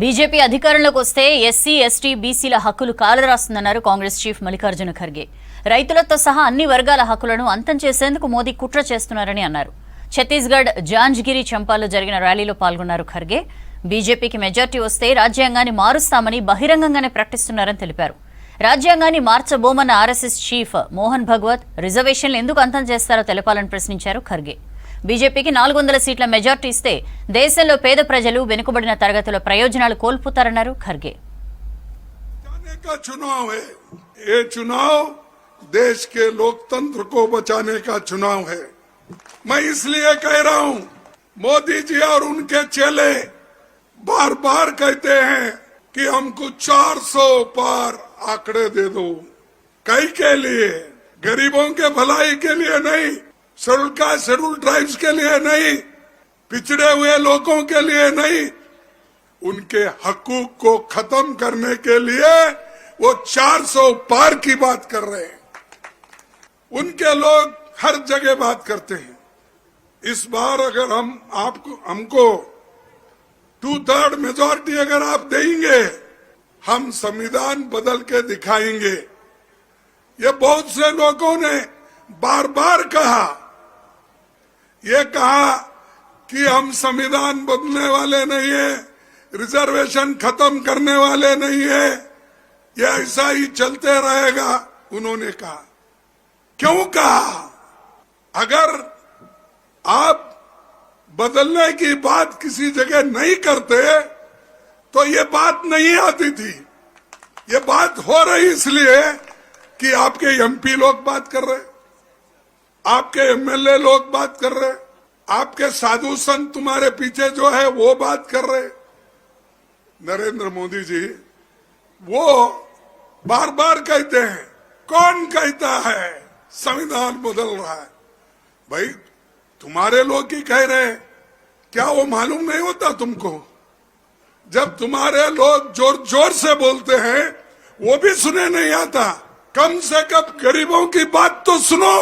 BJP అధికారంలోకి వస్తే SC ST బీసీల హక్కులు కాలరాస్తుందన్నారు కాంగ్రెస్ చీఫ్ మల్లికార్జున ఖర్గే. రైతులతో సహా అన్ని వర్గాల హక్కులను అంతం చేసేందుకు మోదీ కుట్ర చేస్తున్నారని అన్నారు. ఛత్తీస్గఢ్ జాంజ్గిరి చంపాలో జరిగిన ర్యాలీలో పాల్గొన్నారు ఖర్గే. బీజేపీకి మెజార్టీ వస్తే రాజ్యాంగాన్ని మారుస్తామని బహిరంగంగానే ప్రకటిస్తున్నారని తెలిపారు. రాజ్యాంగాన్ని మార్చబోమన్న ఆర్ఎస్ఎస్ చీఫ్ మోహన్ భగవత్ రిజర్వేషన్లు ఎందుకు అంతం చేస్తారో తెలపాలని ప్రశ్నించారు ఖర్గే. బీజేపీకి 400 సీట్ల మెజార్టీ ఇస్తే దేశంలో పేద ప్రజలు వెనుకబడిన తరగతుల ప్రయోజనాలు కోల్పోతారన్నారు ఖర్గే. ये चुनाव देश के लोकतंत्र को बचाने का चुनाव है। मैं इसलिए कह रहा हूं, मोदी जी और उनके चेले बार बार कहते हैं कि हमको 400 पार आंकड़े दे दो। कई के लिए, गरीबों के भलाई के लिए नहीं, शेड्यूल ट्राइब्स के लिए नहीं, पिछड़े हुए लोगों के लिए नहीं, उनके हकूक को खत्म करने के लिए वो 400 पार की बात कर रहे हैं। उनके लोग हर जगह बात करते हैं। इस बार अगर हमको 2/3 मेजॉरिटी अगर आप देंगे, हम संविधान बदल के दिखाएंगे। ये बहुत से लोगों ने बार बार कहा, ये कहा कि हम संविधान बदलने वाले नहीं है, रिजर्वेशन खत्म करने वाले नहीं है, ये ऐसा ही चलते रहेगा। उन्होंने कहा, क्यों कहा? अगर आप बदलने की बात किसी जगह नहीं करते तो ये बात नहीं आती थी। ये बात हो रही इसलिए कि आपके एमपी लोग बात कर रहे, आपके एमएलए लोग बात कर रहे, आपके साधु संत तुम्हारे पीछे जो है वो बात कर रहे। नरेंद्र मोदी जी वो बार बार कहते हैं, कौन कहता है संविधान बदल रहा है? भाई तुम्हारे लोग ही कह रहे हैं, क्या वो मालूम नहीं होता तुमको? जब तुम्हारे लोग जोर जोर से बोलते हैं वो भी सुने नहीं आता, कम से कम गरीबों की बात तो सुनो।